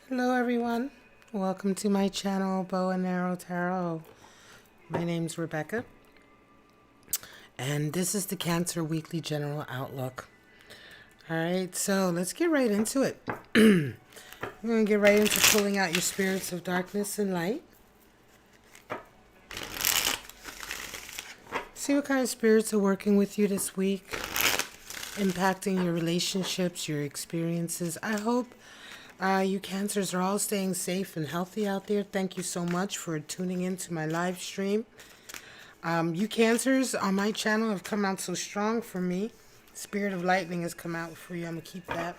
Hello everyone, welcome to my channel Bow and Arrow Tarot. My name's Rebecca and this is the Cancer Weekly General Outlook. Alright, so let's get right into it. I'm going to get right into pulling out your spirits of darkness and light. See what kind of spirits are working with you this week, impacting your relationships, your experiences. I hope you Cancers are all staying safe and healthy out there. Thank you so much for tuning into my live stream. You Cancers on my channel have come out so strong for me. Spirit of Lightning has come out for you. I'm going to keep that.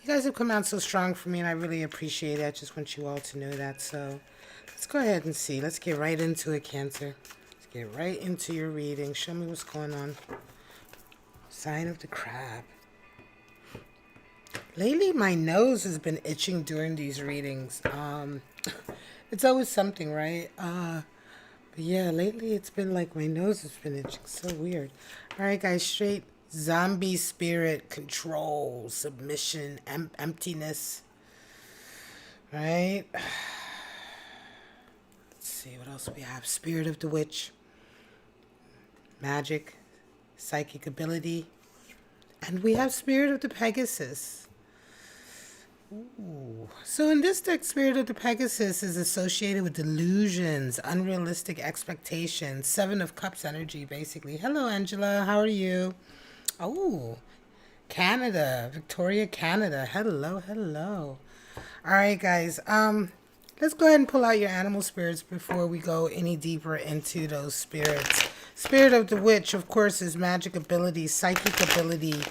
You guys have come out so strong for me, and I really appreciate it. I just want you all to know that. So let's go ahead and see. Let's get right into it, Cancer. Let's get right into your reading. Show me what's going on. Sign of the Crab. Lately, my nose has been itching during these readings. It's always something, right? But yeah, lately it's been like my nose has been itching. So weird. All right, guys, straight zombie spirit, control, submission, emptiness. Right? Let's see what else we have. Spirit of the witch, magic, psychic ability, and we have spirit of the Pegasus. Ooh. So in this deck, Spirit of the Pegasus is associated with delusions, unrealistic expectations, Seven of Cups energy, basically. Hello, Angela. How are you? Oh, Canada, Victoria, Canada. Hello, hello. All right, guys. Let's go ahead and pull out your animal spirits before we go any deeper into those spirits. Spirit of the Witch, of course, is magic ability, psychic ability.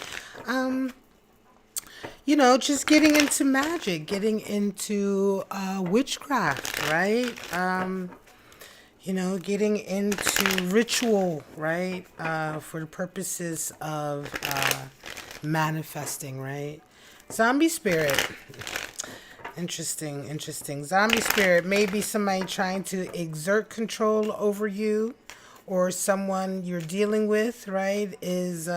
You know, just getting into magic, getting into witchcraft, right? You know, getting into ritual, right? For the purposes of manifesting, right? Zombie spirit. Interesting, interesting. Zombie spirit may be somebody trying to exert control over you, or someone you're dealing with, right? Is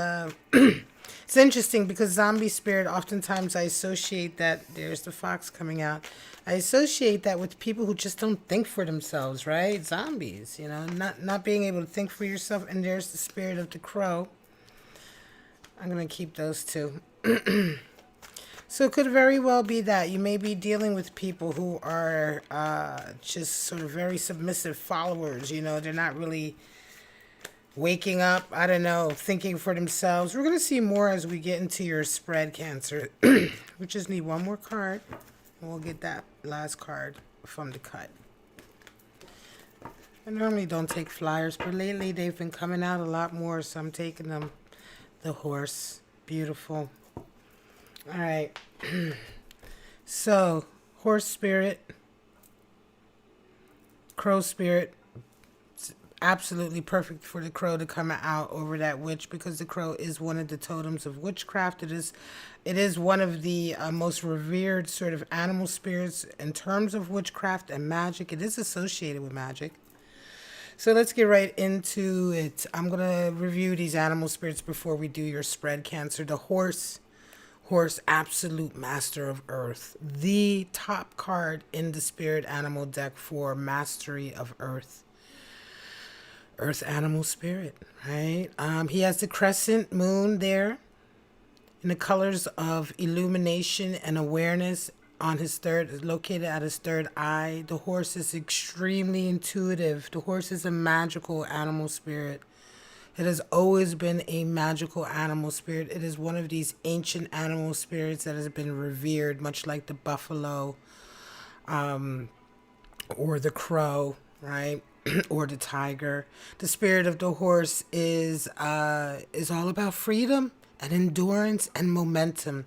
it's interesting because zombie spirit, oftentimes I associate that, there's the fox coming out. I associate that with people who just don't think for themselves, right? Zombies, you know, not being able to think for yourself. And there's the spirit of the crow. I'm going to keep those two. So it could very well be that you may be dealing with people who are just sort of very submissive followers. You know, they're not really waking up, I don't know, thinking for themselves. We're going to see more as we get into your spread, Cancer. We just need one more card, and we'll get that last card from the cut. I normally don't take flyers, but lately they've been coming out a lot more, so I'm taking them. The horse. Beautiful. All right. So, horse spirit, crow spirit. Absolutely perfect for the crow to come out over that witch, because the crow is one of the totems of witchcraft. It is one of the most revered sort of animal spirits in terms of witchcraft and magic. It is associated with magic. So let's get right into it. I'm going to review these animal spirits before we do your spread, Cancer. The horse, absolute master of earth. The top card in the spirit animal deck for mastery of earth. Earth animal spirit, right? He has the crescent moon there in the colors of illumination and awareness on his third, located at his third eye. The horse is extremely intuitive. The horse is a magical animal spirit. It has always been a magical animal spirit. It is one of these ancient animal spirits that has been revered, much like the buffalo, or the crow, right? Or the tiger. The spirit of the horse is all about freedom and endurance and momentum.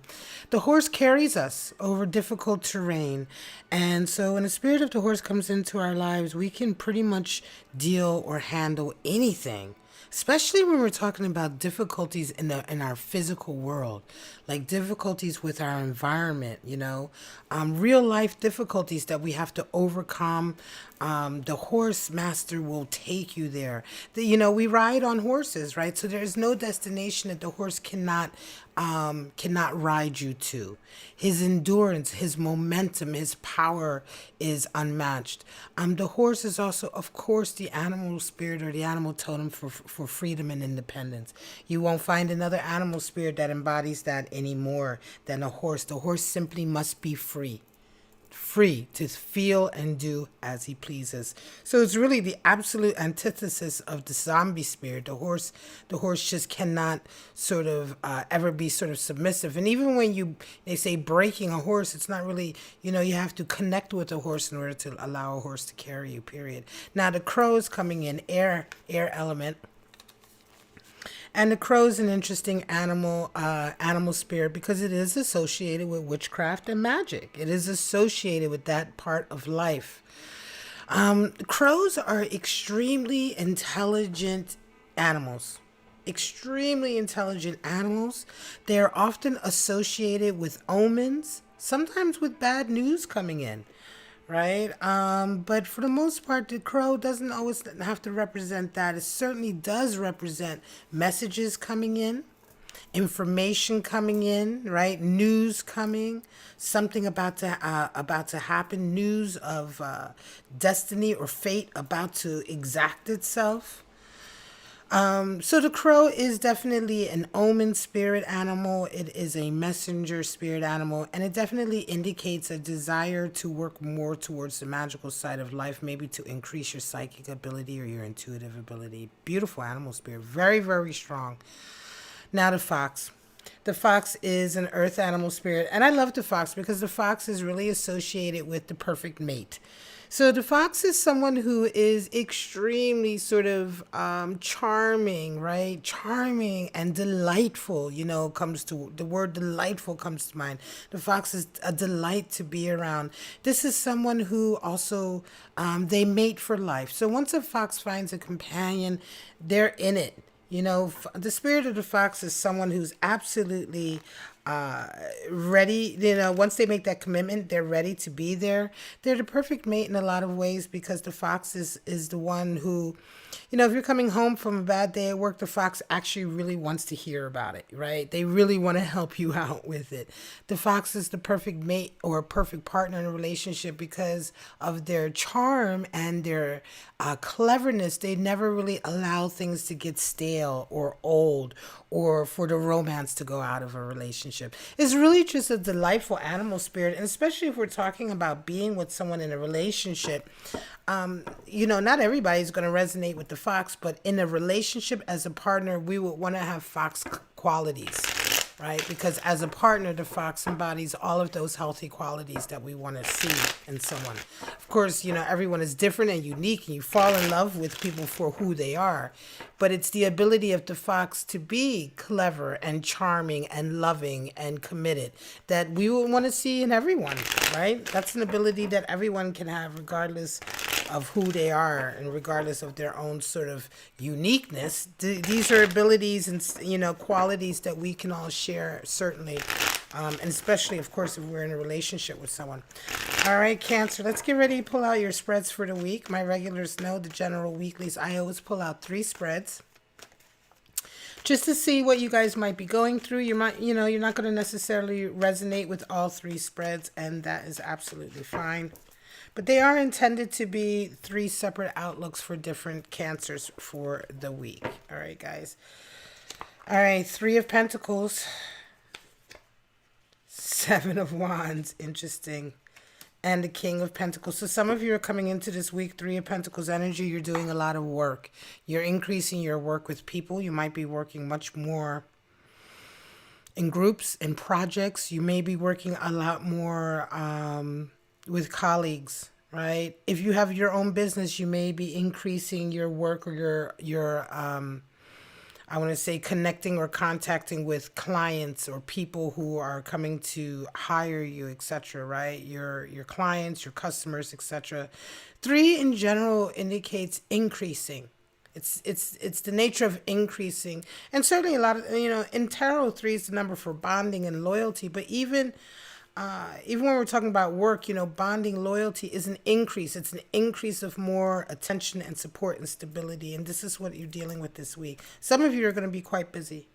The horse carries us over difficult terrain. And so when the spirit of the horse comes into our lives, we can pretty much deal or handle anything. Especially when we're talking about difficulties in our physical world, like difficulties with our environment, you know, real life difficulties that we have to overcome, The horse master will take you there. You know, we ride on horses, right? So there's no destination that the horse cannot ride you to. His endurance, his momentum, his power is unmatched. The horse is also, of course, the animal spirit or the animal totem for freedom and independence. You won't find another animal spirit that embodies that any more than a horse. The horse simply must be free to feel and do as he pleases. So it's really the absolute antithesis of the zombie spirit. The horse just cannot sort of ever be sort of submissive. And even when they say breaking a horse, it's not really, you have to connect with a horse in order to allow a horse to carry you, period. Now the crow is coming in, air element. And the crow is an interesting animal spirit because it is associated with witchcraft and magic. It is associated with that part of life. Crows are extremely intelligent animals. Extremely intelligent animals. They are often associated with omens, sometimes with bad news coming in. Right? But for the most part, the crow doesn't always have to represent that. It certainly does represent messages coming in, information coming in, right? News coming, something about to happen, news of destiny or fate about to exact itself. So the crow is definitely an omen spirit animal. It is a messenger spirit animal, and it definitely indicates a desire to work more towards the magical side of life, maybe to increase your psychic ability or your intuitive ability. Beautiful animal spirit, very, very strong. Now the fox. The fox is an earth animal spirit, and I love the fox because the fox is really associated with the perfect mate. So the fox is someone who is extremely sort of charming, right? Charming and delightful, comes to the word delightful comes to mind. The fox is a delight to be around. This is someone who also, they mate for life. So once a fox finds a companion, they're in it. The spirit of the fox is someone who's absolutely ready. Once they make that commitment, they're ready to be there. They're the perfect mate in a lot of ways because the fox is the one who, if you're coming home from a bad day at work, the fox actually really wants to hear about it, right? They really want to help you out with it. The fox is the perfect mate or a perfect partner in a relationship because of their charm and their cleverness. They never really allow things to get stale or old or for the romance to go out of a relationship. It's really just a delightful animal spirit, and especially if we're talking about being with someone in a relationship. Not everybody's going to resonate with the fox, but in a relationship as a partner, we would want to have fox qualities, right? Because as a partner, the fox embodies all of those healthy qualities that we want to see in someone. Of course, everyone is different and unique, and you fall in love with people for who they are. But it's the ability of the fox to be clever and charming and loving and committed that we would want to see in everyone, right? That's an ability that everyone can have regardless of who they are and regardless of their own sort of uniqueness. These are abilities and qualities that we can all share, certainly, and especially, of course, if we're in a relationship with someone. All right, Cancer, let's get ready to pull out your spreads for the week. My regulars know the general weeklies. I always pull out 3 spreads just to see what you guys might be going through. You're not going to necessarily resonate with all 3 spreads, and that is absolutely fine. But they are intended to be 3 separate outlooks for different cancers for the week. All right, guys. All right, 3 of Pentacles. 7 of Wands. Interesting. And the King of Pentacles. So some of you are coming into this week, 3 of Pentacles energy. You're doing a lot of work. You're increasing your work with people. You might be working much more in groups and projects. You may be working a lot more with colleagues, right? If you have your own business, you may be increasing your work or your I want to say connecting or contacting with clients or people who are coming to hire you, etc., right? Your clients, your customers, etc. 3 in general indicates increasing. It's the nature of increasing. And certainly a lot of, in tarot, 3 is the number for bonding and loyalty, but even even when we're talking about work, bonding loyalty is an increase. It's an increase of more attention and support and stability. And this is what you're dealing with this week. Some of you are going to be quite busy.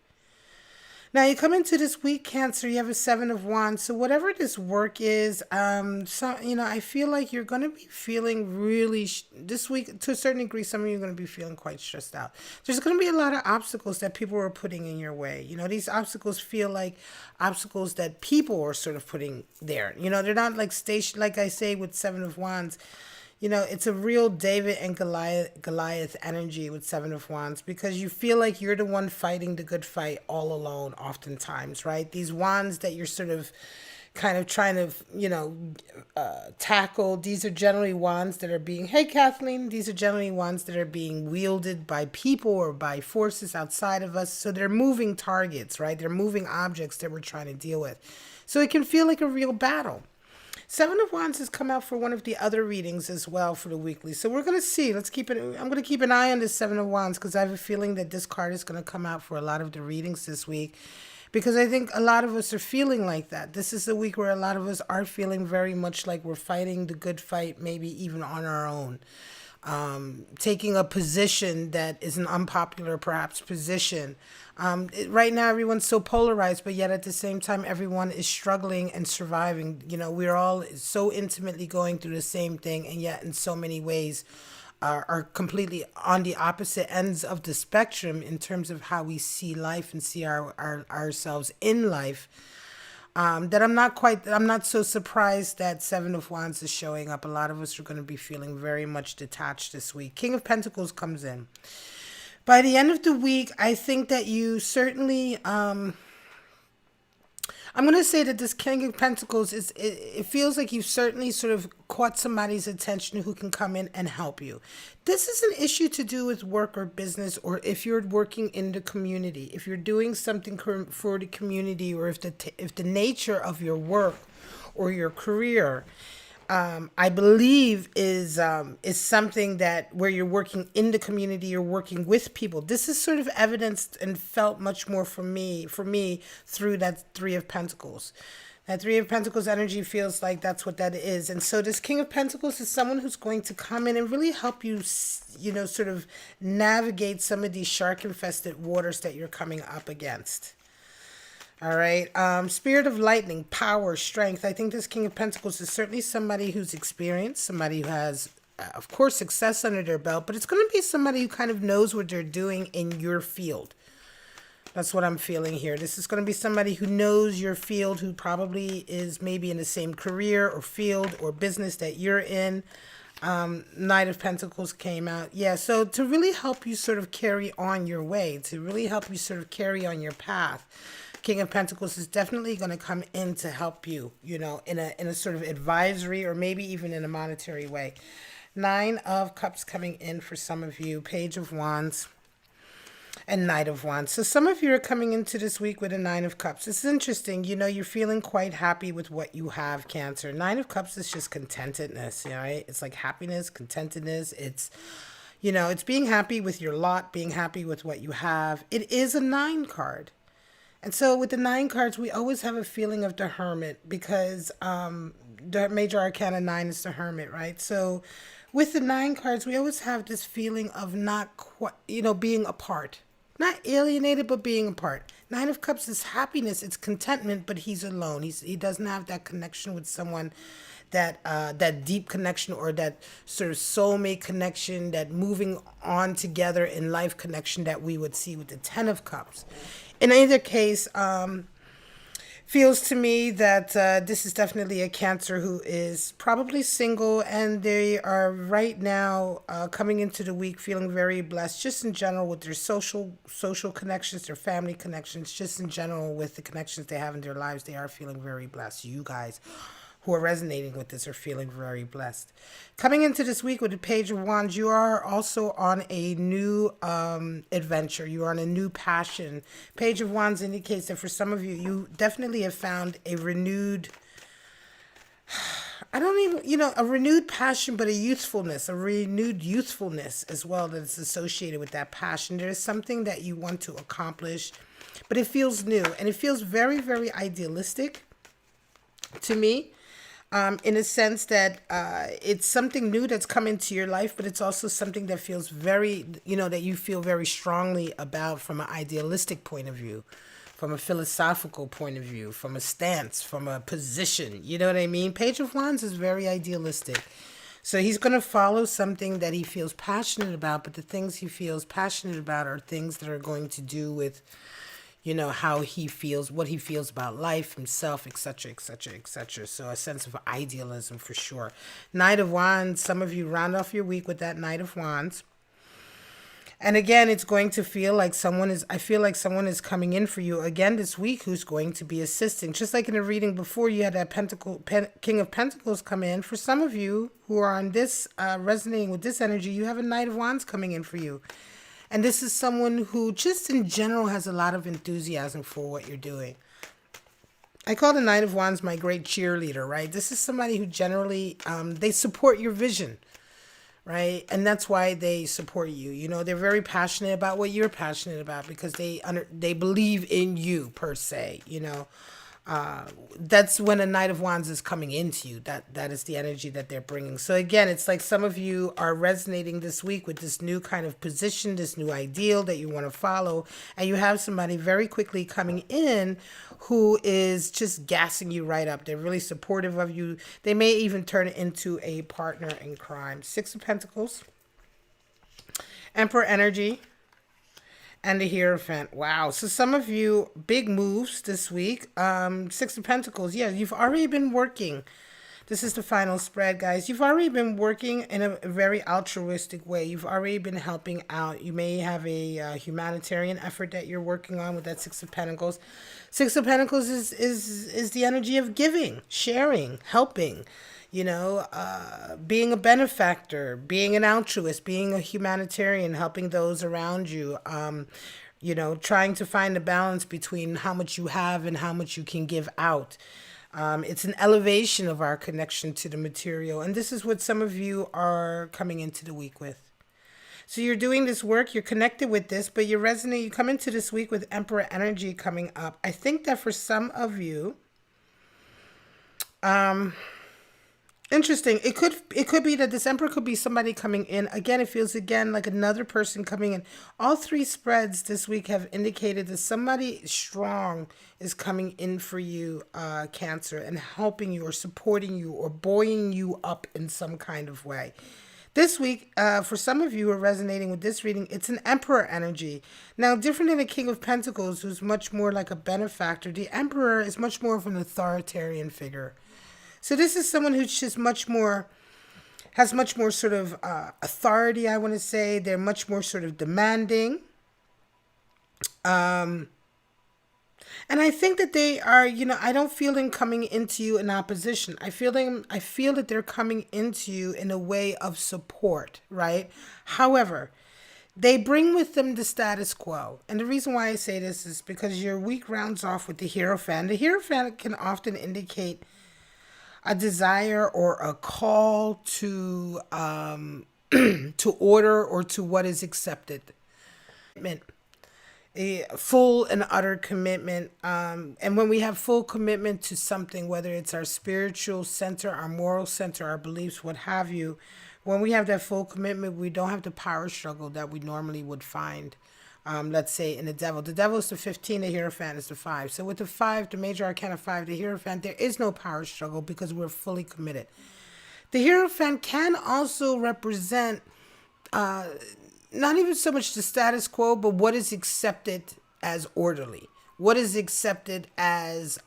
Now you come into this week, Cancer. You have a Seven of Wands. So whatever this work is, I feel like you're going to be feeling really this week to a certain degree. Some of you are going to be feeling quite stressed out. There's going to be a lot of obstacles that people are putting in your way. These obstacles feel like obstacles that people are sort of putting there. They're not like station. Like I say with Seven of Wands. It's a real David and Goliath energy with Seven of Wands, because you feel like you're the one fighting the good fight all alone oftentimes, right? These wands that you're sort of kind of trying to, tackle, these are generally wands that are being, hey, Kathleen, these are generally wands that are being wielded by people or by forces outside of us. So they're moving targets, right? They're moving objects that we're trying to deal with. So it can feel like a real battle. Seven of Wands has come out for one of the other readings as well for the weekly. So we're going to see. I'm going to keep an eye on this Seven of Wands, because I have a feeling that this card is going to come out for a lot of the readings this week, because I think a lot of us are feeling like that. This is the week where a lot of us are feeling very much like we're fighting the good fight, maybe even on our own. Taking a position that is an unpopular, perhaps, position. Right now, everyone's so polarized, but yet at the same time, everyone is struggling and surviving. We're all so intimately going through the same thing, and yet in so many ways are completely on the opposite ends of the spectrum in terms of how we see life and see ourselves in life. I'm not so surprised that Seven of Wands is showing up. A lot of us are going to be feeling very much detached this week. King of Pentacles comes in. By the end of the week, I think that you certainly, I'm going to say that this King of Pentacles, it feels like you've certainly sort of caught somebody's attention who can come in and help you. This is an issue to do with work or business, or if you're working in the community, if you're doing something for the community, or if the nature of your work or your career, I believe is something that where you're working in the community, you're working with people. This is sort of evidenced and felt much more for me through that Three of Pentacles. That Three of Pentacles energy feels like that's what that is. And so this King of Pentacles is someone who's going to come in and really help you, sort of navigate some of these shark-infested waters that you're coming up against. All right. Spirit of lightning, power, strength. I think this King of Pentacles is certainly somebody who's experienced, somebody who has, of course, success under their belt, but it's going to be somebody who kind of knows what they're doing in your field. That's what I'm feeling here. This is going to be somebody who knows your field, who probably is maybe in the same career or field or business that you're in. Knight of Pentacles came out. Yeah, so to really help you sort of carry on your way, to really help you sort of carry on your path, King of Pentacles is definitely going to come in to help you, in a sort of advisory or maybe even in a monetary way. Nine of Cups coming in for some of you. Page of Wands and Knight of Wands. So some of you are coming into this week with a Nine of Cups. It's interesting. You're feeling quite happy with what you have, Cancer. Nine of Cups is just contentedness, right? It's like happiness, contentedness. It's, it's being happy with your lot, being happy with what you have. It is a 9 card. And so with the 9 cards, we always have a feeling of the Hermit, because the major arcana 9 is the Hermit, right? So with the 9 cards, we always have this feeling of not quite, being apart. Not alienated, but being apart. 9 of Cups is happiness, it's contentment, but he's alone. He doesn't have that connection with someone, that deep connection, or that sort of soulmate connection, that moving on together in life connection that we would see with the 10 of Cups. In either case, feels to me that this is definitely a Cancer who is probably single, and they are right now coming into the week feeling very blessed, just in general with their social connections, their family connections, just in general with the connections they have in their lives. They are feeling very blessed. You guys who are resonating with this are feeling very blessed. Coming into this week with the Page of Wands, you are also on a new adventure. You are on a new passion. Page of Wands indicates that for some of you, you definitely have found a renewed, a renewed passion, but a renewed youthfulness as well that is associated with that passion. There is something that you want to accomplish, but it feels new, and it feels very, very idealistic. to me, in a sense that it's something new that's come into your life, but it's also something that feels very, that you feel very strongly about from an idealistic point of view, from a philosophical point of view, from a stance, from a position. You know what I mean? Page of Wands is very idealistic. So he's going to follow something that he feels passionate about, but the things he feels passionate about are things that are going to do with, how he feels, what he feels about life, himself, etc., etc., etc. So a sense of idealism for sure. Knight of Wands, some of you round off your week with that Knight of Wands. And again, it's going to feel like I feel like someone is coming in for you again this week who's going to be assisting. Just like in the reading before, you had that King of Pentacles come in. For some of you who are on this, resonating with this energy, you have a Knight of Wands coming in for you. And this is someone who just in general has a lot of enthusiasm for what you're doing. I call the Knight of Wands my great cheerleader, right? This is somebody who generally, they support your vision, right? And that's why they support you. They're very passionate about what you're passionate about because they believe in you per se, That's when a Knight of Wands is coming into you. That is the energy that they're bringing. So again, it's like some of you are resonating this week with this new kind of position, this new ideal that you want to follow. And you have somebody very quickly coming in who is just gassing you right up. They're really supportive of you. They may even turn it into a partner in crime. Six of Pentacles. Emperor energy. And the Hierophant. Wow. So some of you, big moves this week. Six of Pentacles. Yeah, you've already been working. This is the final spread, guys. You've already been working in a very altruistic way. You've already been helping out. You may have a humanitarian effort that you're working on with that Six of Pentacles. Six of Pentacles is the energy of giving, sharing, helping. Being a benefactor, being an altruist, being a humanitarian, helping those around you, trying to find a balance between how much you have and how much you can give out. It's an elevation of our connection to the material. And this is what some of you are coming into the week with. So you're doing this work, you're connected with this, but you come into this week with Emperor energy coming up. I think that for some of you, interesting. It could be that this Emperor could be somebody coming in. Again, it feels again like another person coming in. All three spreads this week have indicated that somebody strong is coming in for you, Cancer, and helping you or supporting you or buoying you up in some kind of way. This week, for some of you who are resonating with this reading, it's an Emperor energy. Now, different than the King of Pentacles, who's much more like a benefactor, the Emperor is much more of an authoritarian figure. So this is someone who's just has much more sort of authority, I want to say. They're much more sort of demanding. And I think that they are, I don't feel them coming into you in opposition. I feel that they're coming into you in a way of support, right? However, they bring with them the status quo. And the reason why I say this is because your week rounds off with the Hierophant. The Hierophant can often indicate a desire or a call to to order or to what is accepted. A full and utter commitment. And when we have full commitment to something, whether it's our spiritual center, our moral center, our beliefs, what have you, when we have that full commitment, we don't have the power struggle that we normally would find. Let's say in the Devil. The Devil is the 15, the Hierophant is the 5. So with the 5, the Major Arcana 5, the Hierophant, there is no power struggle because we're fully committed. The Hierophant can also represent not even so much the status quo, but what is accepted as orderly. What is accepted as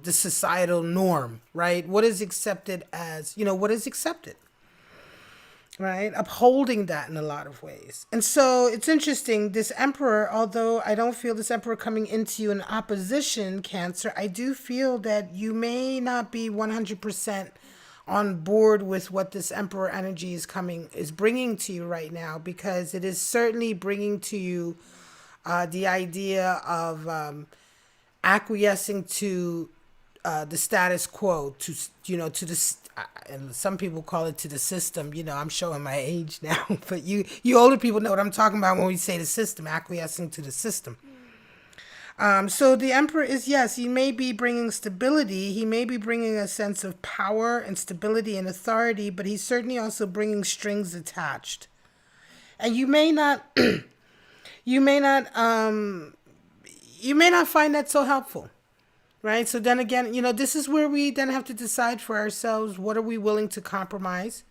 the societal norm, right? What is accepted as, what is accepted, right? Upholding that in a lot of ways. And so it's interesting, this Emperor, although I don't feel this Emperor coming into you in opposition, Cancer, I do feel that you may not be 100% on board with what this Emperor energy is bringing to you right now, because it is certainly bringing to you the idea of acquiescing to the status quo, to the and some people call it to the system. I'm showing my age now, but you older people know what I'm talking about when we say the system, acquiescing to the system. So the emperor is, yes, he may be bringing stability. He may be bringing a sense of power and stability and authority, but he's certainly also bringing strings attached. And you may not, you may not find that so helpful, right? So then again, this is where we then have to decide for ourselves, what are we willing to compromise,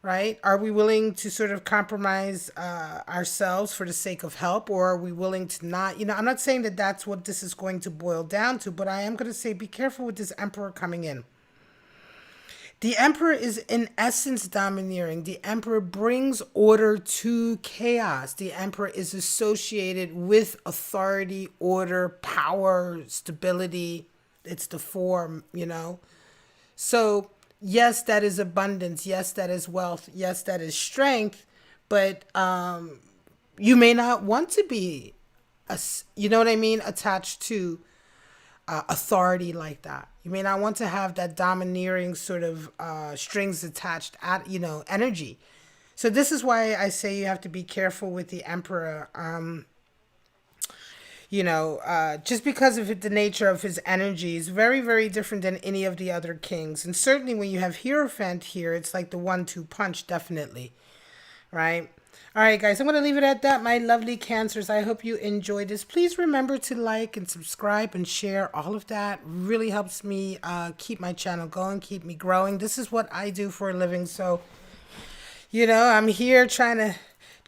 right? Are we willing to sort of compromise ourselves for the sake of help, or are we willing to not? I'm not saying that that's what this is going to boil down to, but I am going to say be careful with this emperor coming in. The emperor is in essence domineering. The emperor brings order to chaos. The emperor is associated with authority, order, power, stability. It's the form. So, yes, that is abundance. Yes, that is wealth. Yes, that is strength. But you may not want to be, you know what I mean, attached to authority like that. You may not want to have that domineering sort of strings attached at energy. So this is why I say you have to be careful with the emperor. Just because of the nature of his energy is very, very different than any of the other kings. And certainly when you have Hierophant here, it's like the 1-2 punch, definitely. Right? All right, guys, I'm going to leave it at that, my lovely Cancers. I hope you enjoyed this. Please remember to like and subscribe and share. All of that really helps me keep my channel going, keep me growing. This is what I do for a living. So, I'm here trying to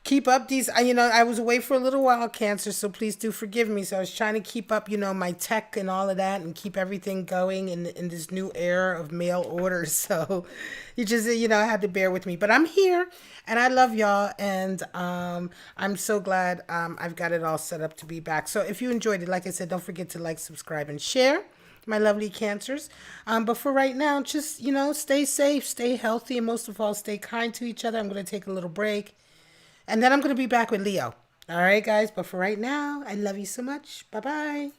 keep up these, I was away for a little while, Cancer, so please do forgive me. So I was trying to keep up, my tech and all of that and keep everything going in this new era of mail orders. So you just, had to bear with me. But I'm here and I love y'all. And I'm so glad I've got it all set up to be back. So if you enjoyed it, like I said, don't forget to like, subscribe, and share, my lovely Cancers. But for right now, just, stay safe, stay healthy, and most of all, stay kind to each other. I'm going to take a little break. And then I'm going to be back with Leo. All right, guys. But for right now, I love you so much. Bye-bye.